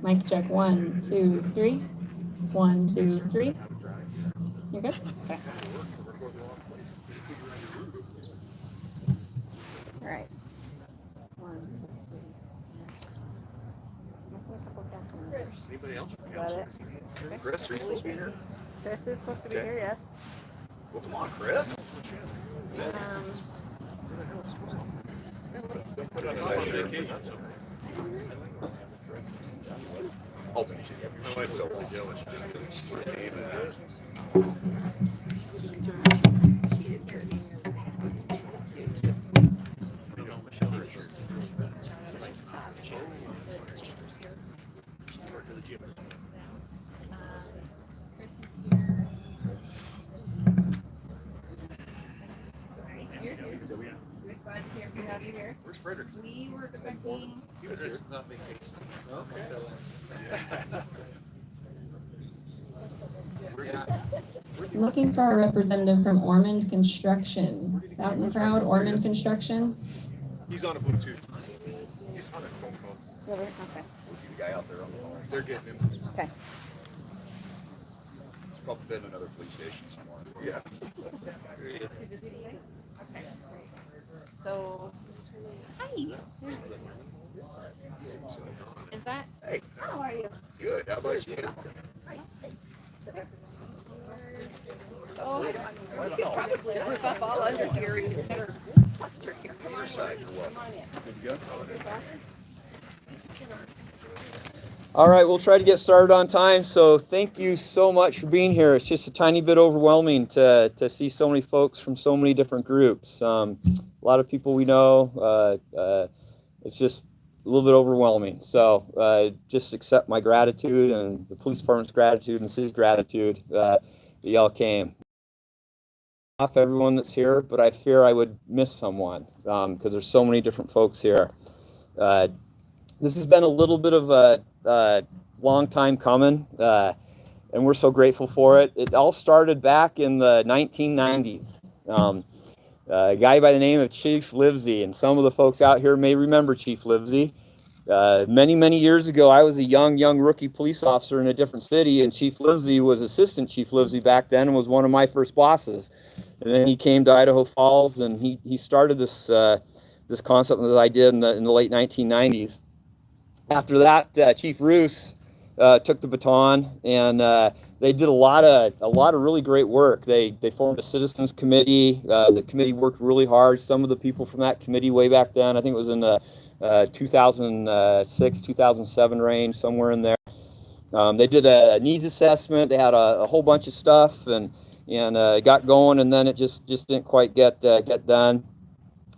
Mic check, 1, 2, 3. 1, 2, 3. You're good? Okay. All right. Anybody else? Got it. Okay. Chris, are you supposed to be here? Chris is supposed to be here, yes. Well, come on, Chris. I'll be so Where's Frederick? We were expecting. He was here. Not vacation. Okay. Looking for a representative from Ormond Construction. Out in the crowd, Ormond Construction. He's on a Bluetooth. He's on a phone call. Really? Okay. We'll see the guy out there on the phone. They're getting him. Okay. It's probably been another police station somewhere. Yeah. Okay. So, hi. Is that? Hey. How are you? Good. How about you? Oh, we could probably rip up all under here and get better cluster here. Your side or what? Good to go? All right, we'll try to get started on time. So thank you so much for being here. It's just a tiny bit overwhelming to see so many folks from so many different groups. A lot of people we know. It's just a little bit overwhelming. So just accept my gratitude and the police department's gratitude and the city's gratitude that y'all came. Off everyone that's here, but I fear I would miss someone because there's so many different folks here. This has been a little bit of a long time coming, and we're so grateful for it. It all started back in the 1990s. A guy by the name of Chief Livesey, and some of the folks out here may remember Chief Livesey. Many years ago, I was a young rookie police officer in a different city, and Chief Livesey was Assistant Chief Livesey back then and was one of my first bosses. And then he came to Idaho Falls, and he started this this concept that I did in the late 1990s. After that, Chief Roos took the baton, and they did a lot of really great work. They formed a citizens committee. The committee worked really hard. Some of the people from that committee way back then, I think it was in the 2006, 2007 range, somewhere in there. They did a needs assessment. They had a whole bunch of stuff, and it got going, and then it just didn't quite get done.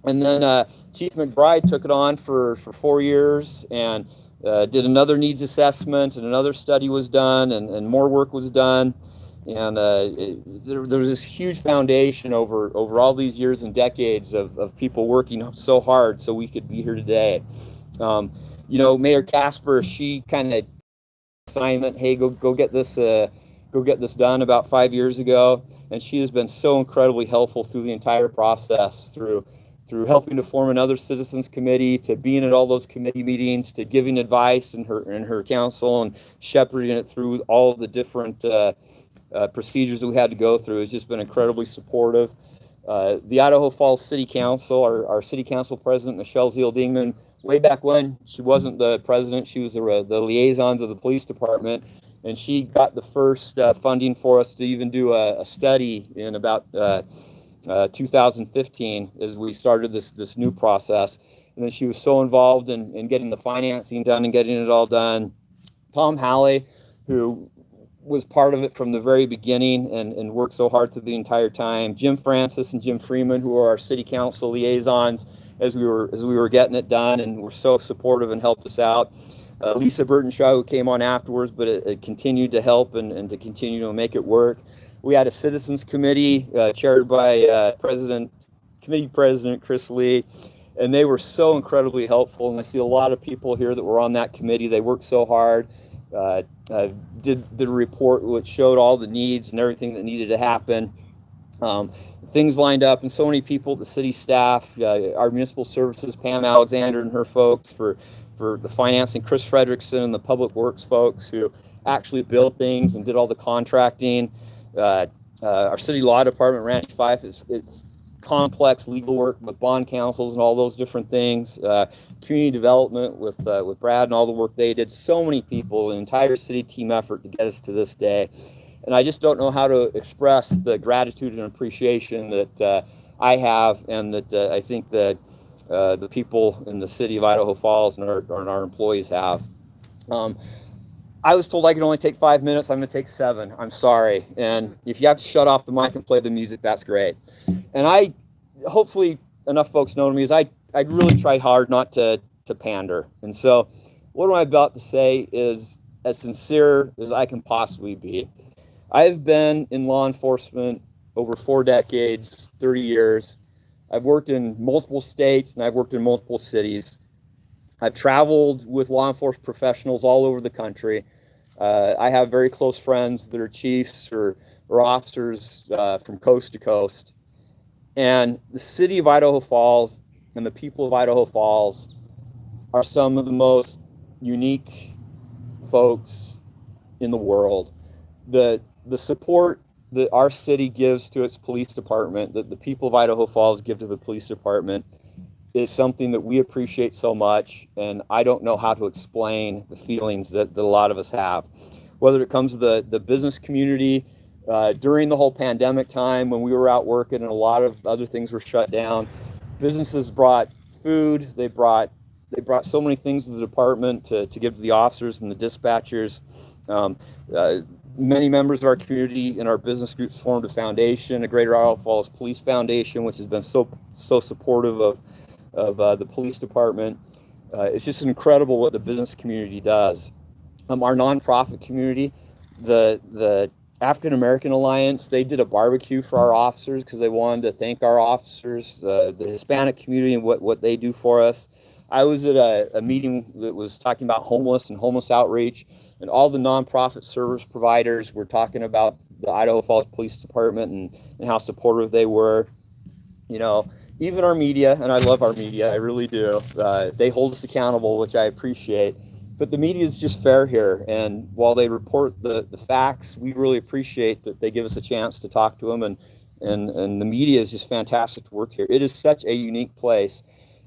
And then Chief McBride took it on for 4 years and did another needs assessment, and another study was done, and more work was done. And there was this huge foundation over all these years and decades of people working so hard so we could be here today. Mayor Casper, she kind of assignment, hey, go get this done about 5 years ago, and she has been so incredibly helpful through the entire process, through helping to form another citizens committee, to being at all those committee meetings, to giving advice in her council and shepherding it through all the different procedures that we had to go through. It's just been incredibly supportive. The Idaho Falls City Council, our City Council President, Michelle Zeal-Dingman, way back when she wasn't the president, she was the liaison to the police department, and she got the first funding for us to even do a study in about 2015 as we started this new process. And then she was so involved in getting the financing done and getting it all done. Tom Halley, who was part of it from the very beginning and worked so hard through the entire time. Jim Francis and Jim Freeman, who are our city council liaisons as we were getting it done, and were so supportive and helped us out. Lisa Burtonshaw, who came on afterwards, but it continued to help and to continue to make it work. We had a citizens committee chaired by Committee President Chris Lee, and they were so incredibly helpful. And I see a lot of people here that were on that committee. They worked so hard. Did the report which showed all the needs and everything that needed to happen. Things lined up, and so many people, the city staff, our municipal services, Pam Alexander and her folks, for for the financing, Chris Frederickson and the public works folks who actually built things and did all the contracting. Our city law department, Randy Fife, it's complex legal work with bond councils and all those different things. Community development with Brad and all the work they did. So many people, an entire city team effort to get us to this day. And I just don't know how to express the gratitude and appreciation that I have, and that I think that the people in the city of Idaho Falls and our employees have. I was told I could only take 5 minutes. I'm going to take 7. I'm sorry. And if you have to shut off the mic and play the music, that's great. And hopefully enough folks know me, is I'd really try hard not to pander. And so what I'm about to say is as sincere as I can possibly be. I've been in law enforcement over 4 decades, 30 years. I've worked in multiple states and I've worked in multiple cities. I've traveled with law enforcement professionals all over the country. I have very close friends that are chiefs or officers from coast to coast. And the city of Idaho Falls and the people of Idaho Falls are some of the most unique folks in the world. The support that our city gives to its police department, that the people of Idaho Falls give to the police department, is something that we appreciate so much, and I don't know how to explain the feelings that a lot of us have. Whether it comes to the business community, during the whole pandemic time when we were out working and a lot of other things were shut down, businesses brought food, they brought so many things to the department to give to the officers and the dispatchers. Many members of our community and our business groups formed a foundation, a Greater Idaho Falls Police Foundation, which has been so supportive of the police department. It's just incredible what the business community does. Our nonprofit community, the African American Alliance, they did a barbecue for our officers because they wanted to thank our officers. The Hispanic community and what they do for us. I was at a meeting that was talking about homeless and homeless outreach, and all the nonprofit service providers were talking about the Idaho Falls Police Department and how supportive they were. You know, even our media, and I love our media, I really do. They hold us accountable, which I appreciate. But the media is just fair here, and while they report the facts, we really appreciate that they give us a chance to talk to them, and the media is just fantastic to work here. It is such a unique place,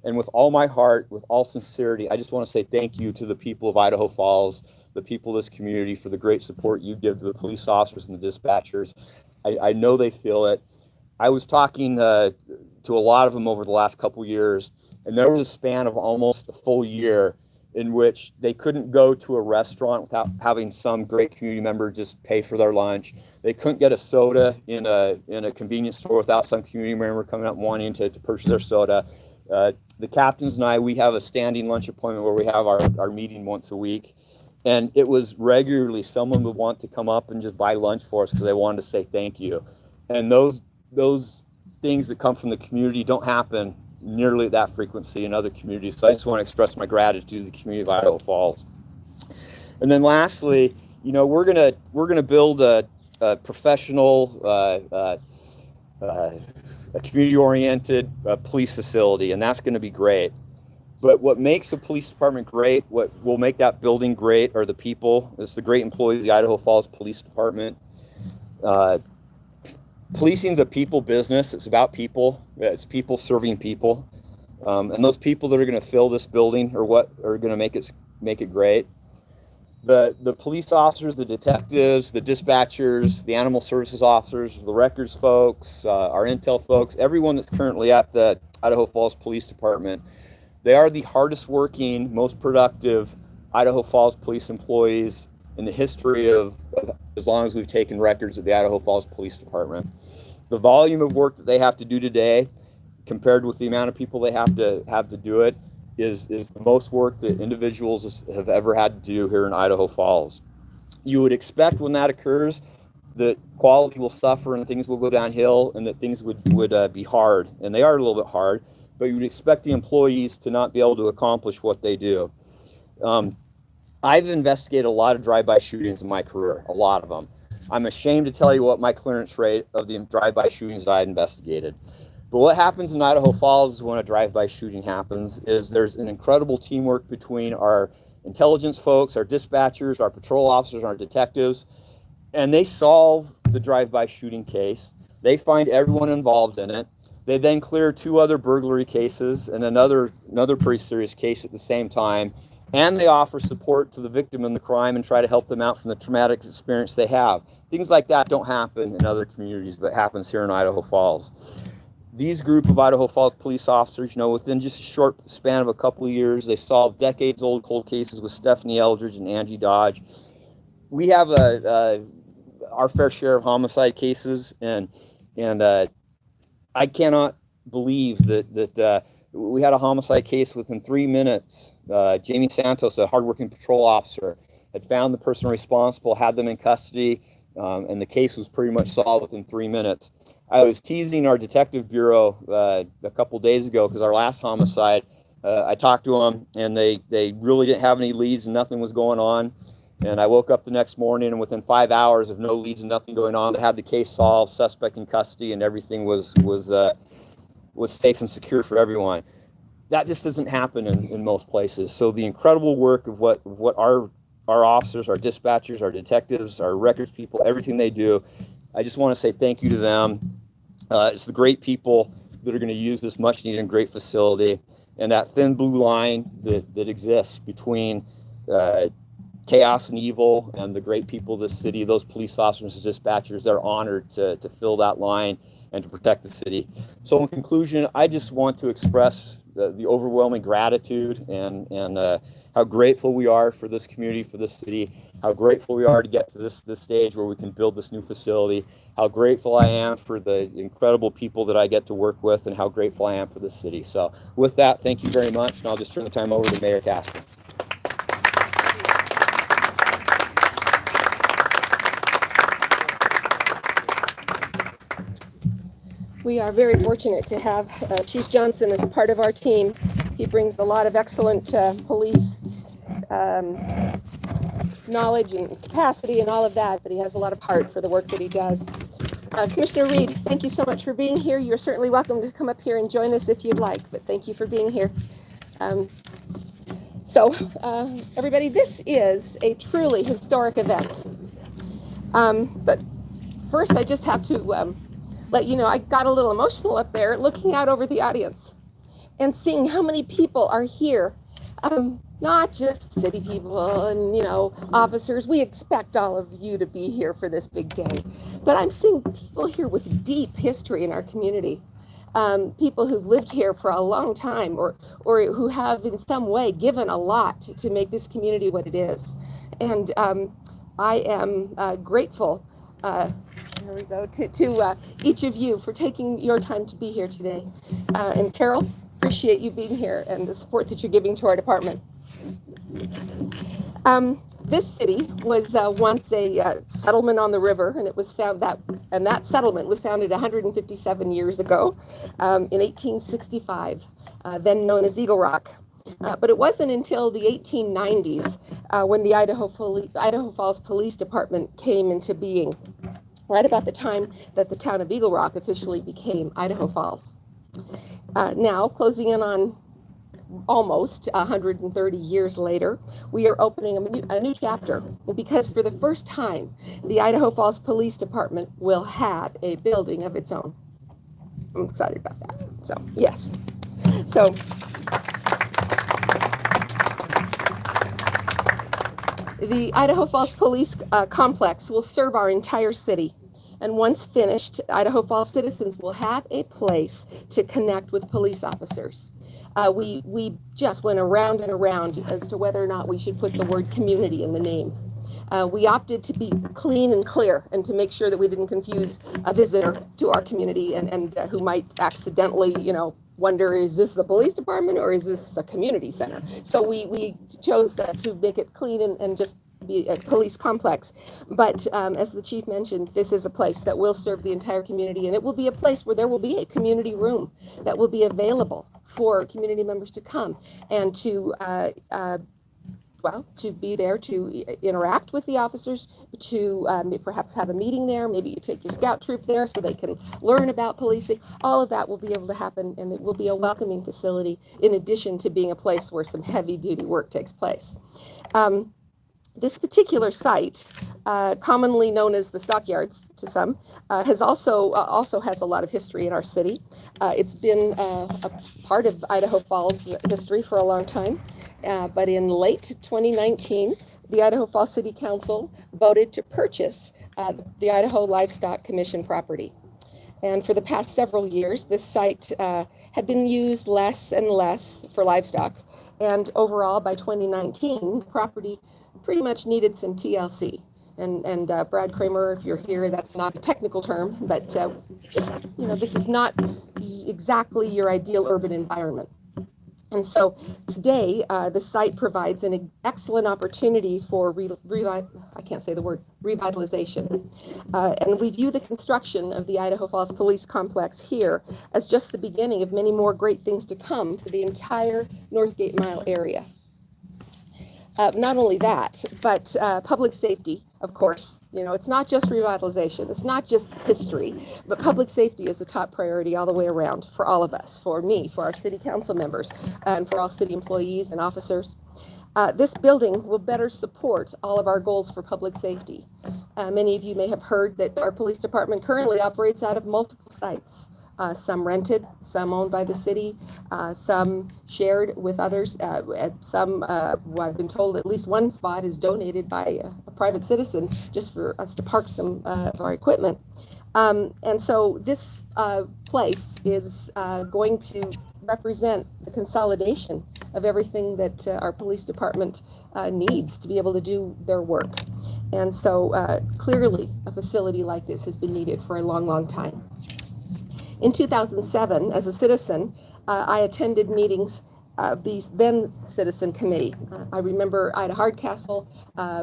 and with all my heart, with all sincerity, I just want to say thank you to the people of Idaho Falls, the people of this community, for the great support you give to the police officers and the dispatchers. I know they feel it. I was talking to a lot of them over the last couple years, and there was a span of almost a full year in which they couldn't go to a restaurant without having some great community member just pay for their lunch. They couldn't get a soda in a convenience store without some community member coming up wanting to purchase their soda. The captains and I, we have a standing lunch appointment where we have our meeting once a week. And it was regularly someone would want to come up and just buy lunch for us because they wanted to say thank you. And those things that come from the community don't happen nearly at that frequency in other communities. So I just want to express my gratitude to the community of Idaho Falls. And then lastly, you know, we're gonna build a professional, a community-oriented police facility, and that's going to be great. But what makes a police department great, what will make that building great, are the people. It's the great employees of the Idaho Falls Police Department. Policing is a people business. It's about people. It's people serving people. And those people that are going to fill this building are what are going to make it great. The police officers, the detectives, the dispatchers, the animal services officers, the records folks, our intel folks, everyone that's currently at the Idaho Falls Police Department, they are the hardest working, most productive Idaho Falls police employees in the history of as long as we've taken records at the Idaho Falls Police Department. The volume of work that they have to do today, compared with the amount of people they have to do it, is the most work that individuals have ever had to do here in Idaho Falls. You would expect when that occurs that quality will suffer and things will go downhill and that things would be hard, and they are a little bit hard, but you would expect the employees to not be able to accomplish what they do. I've investigated a lot of drive-by shootings in my career, a lot of them. I'm ashamed to tell you what my clearance rate of the drive-by shootings that I investigated. But what happens in Idaho Falls when a drive-by shooting happens is there's an incredible teamwork between our intelligence folks, our dispatchers, our patrol officers, our detectives, and they solve the drive-by shooting case. They find everyone involved in it. They then clear 2 other burglary cases and another pretty serious case at the same time. And they offer support to the victim in the crime and try to help them out from the traumatic experience they have. Things like that don't happen in other communities, but happens here in Idaho Falls. These group of Idaho Falls police officers, within just a short span of a couple of years, they solved decades-old cold cases with Stephanie Eldridge and Angie Dodge. We have our fair share of homicide cases, and I cannot believe that we had a homicide case within 3 minutes. Jamie Santos, a hardworking patrol officer, had found the person responsible, had them in custody, and the case was pretty much solved within 3 minutes. I was teasing our detective bureau a couple days ago because our last homicide, I talked to them, and they really didn't have any leads and nothing was going on. And I woke up the next morning, and within 5 hours of no leads and nothing going on, they had the case solved, suspect in custody, and everything was safe and secure for everyone. That just doesn't happen in most places. So the incredible work of what our officers, our dispatchers, our detectives, our records people, everything they do, I just want to say thank you to them. It's the great people that are going to use this much needed and great facility, and that thin blue line that exists between chaos and evil and the great people of this city, those police officers and dispatchers, they're honored to fill that line and to protect the city. So in conclusion, I just want to express the overwhelming gratitude and how grateful we are for this community, for this city, how grateful we are to get to this stage where we can build this new facility, how grateful I am for the incredible people that I get to work with, and how grateful I am for this city. So with that, thank you very much, and I'll just turn the time over to Mayor Casper. We are very fortunate to have Chief Johnson as a part of our team. He brings a lot of excellent police knowledge and capacity and all of that, but he has a lot of heart for the work that he does. Commissioner Reed, thank you so much for being here. You're certainly welcome to come up here and join us if you'd like, but thank you for being here. Everybody, this is a truly historic event. But first, I just have to let you know, I got a little emotional up there looking out over the audience and seeing how many people are here. Not just city people and, officers. We expect all of you to be here for this big day. But I'm seeing people here with deep history in our community. People who've lived here for a long time or who have in some way given a lot to make this community what it is. And I am grateful there we go, to each of you for taking your time to be here today. And Carol, appreciate you being here and the support that you're giving to our department. This city was once a settlement on the river, and it was found that settlement was founded 157 years ago in 1865, then known as Eagle Rock. But it wasn't until the 1890s when the Idaho Falls Police Department came into being, right about the time that the town of Eagle Rock officially became Idaho Falls. Now, closing in on almost 130 years later, we are opening a new chapter, because for the first time, the Idaho Falls Police Department will have a building of its own. I'm excited about that. So, yes. So, the Idaho Falls Police Complex will serve our entire city. And once finished, Idaho Falls citizens will have a place to connect with police officers. We just went around and around as to whether or not we should put the word community in the name. We opted to be clean and clear and to make sure that we didn't confuse a visitor to our community and who might accidentally, wonder, is this the police department or is this a community center? So we chose to make it clean and just be a police complex. But as the chief mentioned, this is a place that will serve the entire community, and it will be a place where there will be a community room that will be available for community members to come and to well, to be there to interact with the officers, to perhaps have a meeting there. Maybe you take your scout troop there so they can learn about policing. All of that will be able to happen, and it will be a welcoming facility in addition to being a place where some heavy duty work takes place. This particular site, commonly known as the Stockyards to some, has also has a lot of history in our city. It's been a part of Idaho Falls history for a long time, but in late 2019, the Idaho Falls City Council voted to purchase the Idaho Livestock Commission property. And for the past several years, this site had been used less and less for livestock. And overall, by 2019, the property pretty much needed some TLC. And Brad Kramer, if you're here, that's not a technical term, but just, this is not exactly your ideal urban environment. And so today, the site provides an excellent opportunity for revitalization. And we view the construction of the Idaho Falls Police Complex here as just the beginning of many more great things to come for the entire Northgate Mile area. Not only that, but public safety, of course. It's not just revitalization, it's not just history, but public safety is a top priority all the way around for all of us, for me, for our city council members, and for all city employees and officers. This building will better support all of our goals for public safety. Many of you may have heard that our police department currently operates out of multiple sites. Some rented, some owned by the city, some shared with others. Some, I've been told at least one spot is donated by a private citizen just for us to park some of our equipment. And so this place is going to represent the consolidation of everything that our police department needs to be able to do their work. And so clearly a facility like this has been needed for a long, long time. In 2007, as a citizen, I attended meetings of the then Citizen Committee. I remember Ida Hardcastle,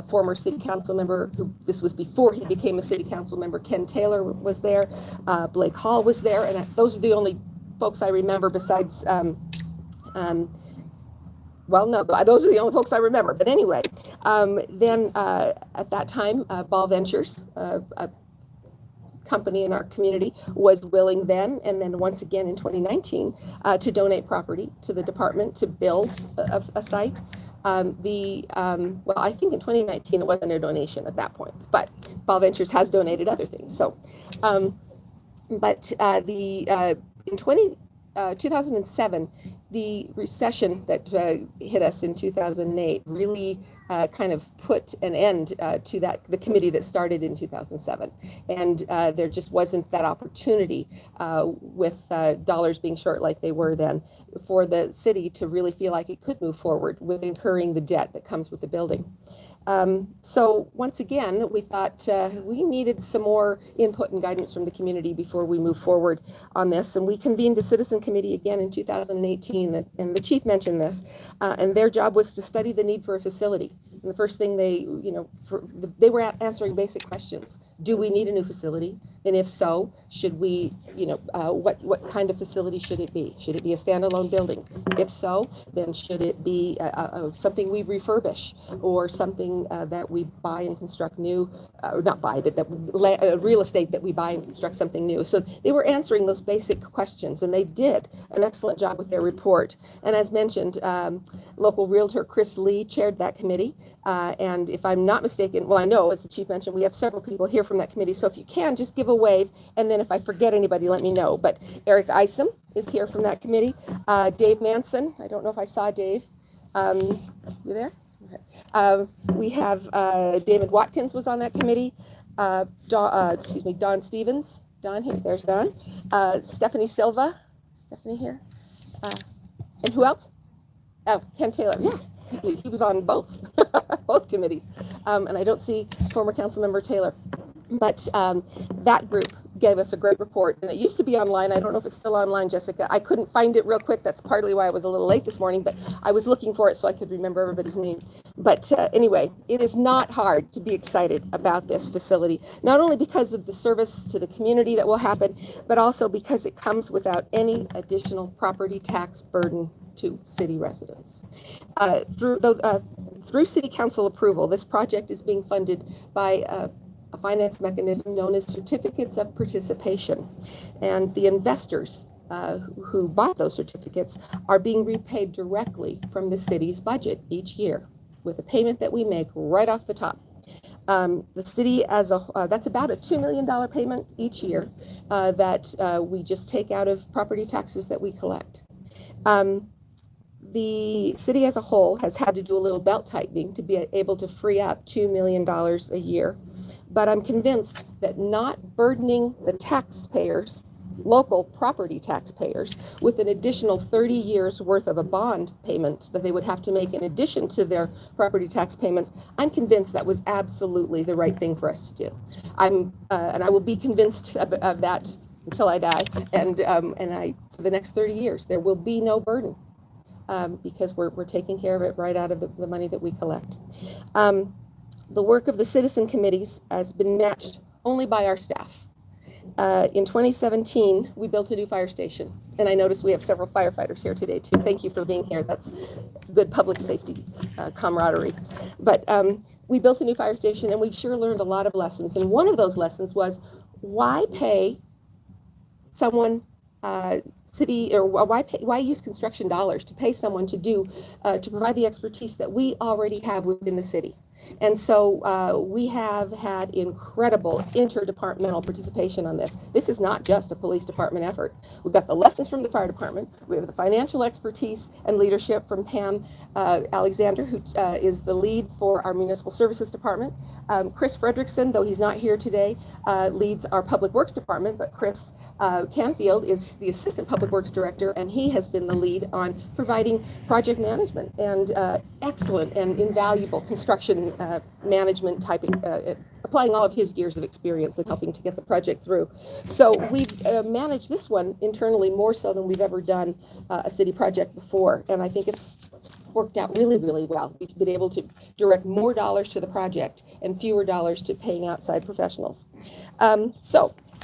former city council member, this was before he became a city council member, Ken Taylor was there, Blake Hall was there, and those are the only folks I remember besides, well, no, those are the only folks I remember. But anyway, then at that time, Ball Ventures, a company in our community, was willing then and then once again in 2019 to donate property to the department to build a site. Well, I think in 2019 it wasn't a donation at that point, but Ball Ventures has donated other things. So, in 2007, the recession that hit us in 2008 really kind of put an end to the committee that started in 2007. And there just wasn't that opportunity with dollars being short like they were then for the city to really feel like it could move forward with incurring the debt that comes with the building. So once again, we thought we needed some more input and guidance from the community before we move forward on this. And we convened a citizen committee again in 2018, and the chief mentioned this, and their job was to study the need for a facility. And the first thing they were answering basic questions. Do we need a new facility? And if so, should we, what kind of facility should it be? Should it be a standalone building? If so, then should it be something we refurbish or something that we buy and construct new, or not buy, but that real estate that we buy and construct something new. So they were answering those basic questions, and they did an excellent job with their report. And as mentioned, local realtor Chris Lee chaired that committee. And if I'm not mistaken, well, I know, as the chief mentioned, we have several people here from that committee. So if you can, just give a wave. And then if I forget anybody, let me know. But Eric Isom is here from that committee. Dave Manson, I don't know if I saw Dave. You there? Okay. We have David Watkins was on that committee. Don Stevens. Don here. There's Don. Stephanie Silva. Stephanie here. And who else? Oh, Ken Taylor. Yeah. He was on both committees, and I don't see former council member Taylor, but that group gave us a great report, and it used to be online. I don't know if it's still online, Jessica. I couldn't find it real quick. That's partly why I was a little late this morning, but I was looking for it so I could remember everybody's name. But anyway, it is not hard to be excited about this facility, not only because of the service to the community that will happen, but also because it comes without any additional property tax burden to city residents. Through city council approval, this project is being funded by a finance mechanism known as certificates of participation. And the investors who bought those certificates are being repaid directly from the city's budget each year with a payment that we make right off the top. The city as a that's about a $2 million payment each year that we just take out of property taxes that we collect. The city as a whole has had to do a little belt tightening to be able to free up $2 million a year. But I'm convinced that not burdening the taxpayers, local property taxpayers, with an additional 30 years worth of a bond payment that they would have to make in addition to their property tax payments, I'm convinced that was absolutely the right thing for us to do. And I will be convinced of that until I die. And for the next 30 years, there will be no burden because we're taking care of it right out of the money that we collect. The work of the citizen committees has been matched only by our staff. In 2017, we built a new fire station. And I noticed we have several firefighters here today too. Thank you for being here. That's good public safety camaraderie. But we built a new fire station and we sure learned a lot of lessons. And one of those lessons was, why pay someone why use construction dollars to pay someone to provide the expertise that we already have within the city? And so we have had incredible interdepartmental participation on this. This is not just a police department effort. We've got the lessons from the fire department. We have the financial expertise and leadership from Pam Alexander, who is the lead for our municipal services department. Chris Fredrickson, though he's not here today, leads our public works department, but Chris Canfield is the assistant public works director, and he has been the lead on providing project management and excellent and invaluable construction management typing, applying all of his years of experience in helping to get the project through. So we've managed this one internally more so than we've ever done a city project before. And I think it's worked out really, really well. We've been able to direct more dollars to the project and fewer dollars to paying outside professionals.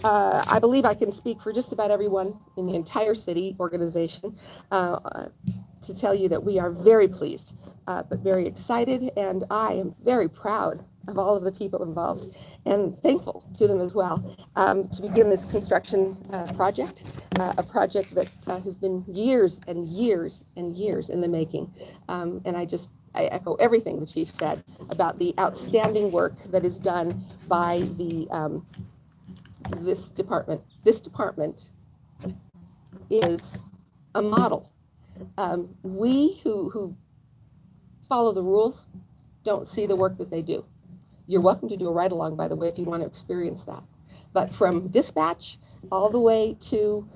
I believe I can speak for just about everyone in the entire city organization to tell you that we are very pleased, but very excited, and I am very proud of all of the people involved and thankful to them as well to begin this construction project, a project that has been years and years and years in the making. And I echo everything the chief said about the outstanding work that is done by this department. This department is a model. We who follow the rules don't see the work that they do. You're welcome to do a ride-along, by the way, if you want to experience that. But from dispatch all the way to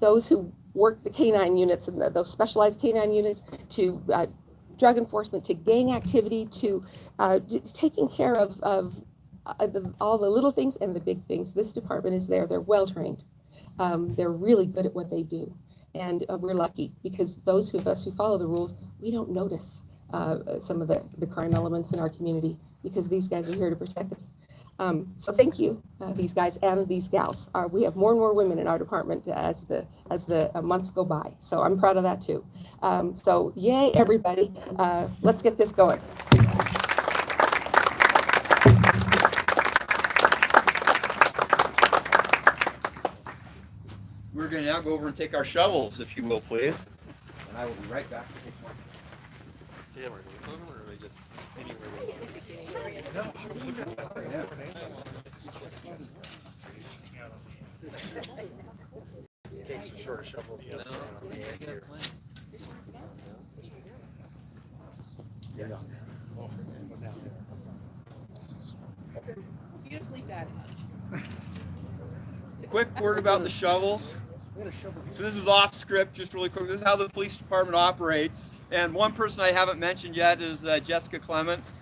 those who work the canine units and those specialized canine units, to drug enforcement, to gang activity, to taking care of all the little things and the big things. This department is there. They're well trained. They're really good at what they do. And we're lucky because those of us who follow the rules, we don't notice some of the crime elements in our community because these guys are here to protect us. So thank you, these guys and these gals. We have more and more women in our department as the months go by. So I'm proud of that too. So yay, everybody. Let's get this going. We're going to now go over and take our shovels, if you will, please. And I will be right back to take one. Yeah, we're going to or are they just anywhere? In case you're short a shovel. Beautifully done. Quick word about the shovels. So this is off script, just really quick. This is how the police department operates. And one person I haven't mentioned yet is Jessica Clements,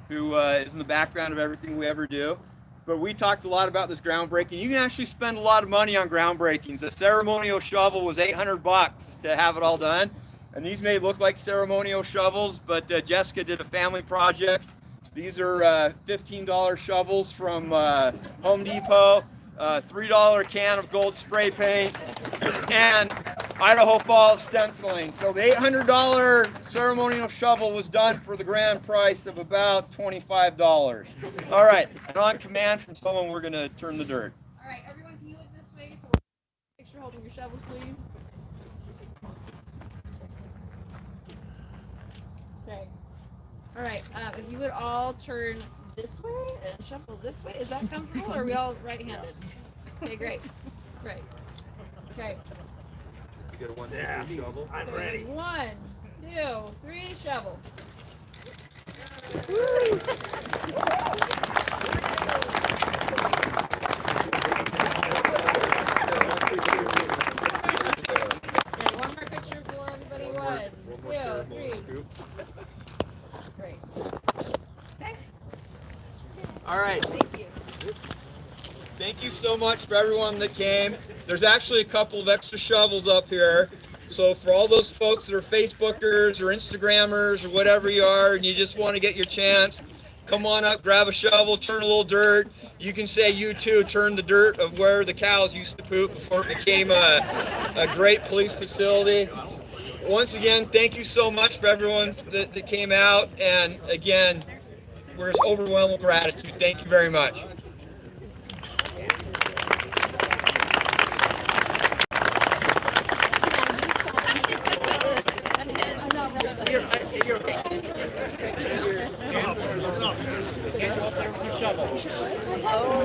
who is in the background of everything we ever do. But we talked a lot about this groundbreaking. You can actually spend a lot of money on groundbreakings. A ceremonial shovel was $800 to have it all done. And these may look like ceremonial shovels, but Jessica did a family project. These are $15 shovels from Home Depot. $3 can of gold spray paint, and Idaho Falls stenciling. So the $800 ceremonial shovel was done for the grand price of about $25. All right, and on command from someone, we're gonna turn the dirt. All right, everyone, can you look this way? Picture holding your shovels, please. Okay. All right, if you would all turn this way and shuffle this way, is that comfortable? Or are we all right-handed? Okay, great. Great. Okay. You get a 1, 2, 3 shovel. I'm ready. 1, 2, 3, shovel. Okay, one more picture for everybody. 1, 2, 3. Great. Okay. All right. Thank you. Thank you so much for everyone that came. There's actually a couple of extra shovels up here. So for all those folks that are Facebookers or Instagrammers or whatever you are, and you just want to get your chance, come on up, grab a shovel, turn a little dirt. You can say you too turn the dirt of where the cows used to poop before it became a great police facility. Once again, thank you so much for everyone that came out. And again, we're just overwhelmed with gratitude. Thank you very much. Oh,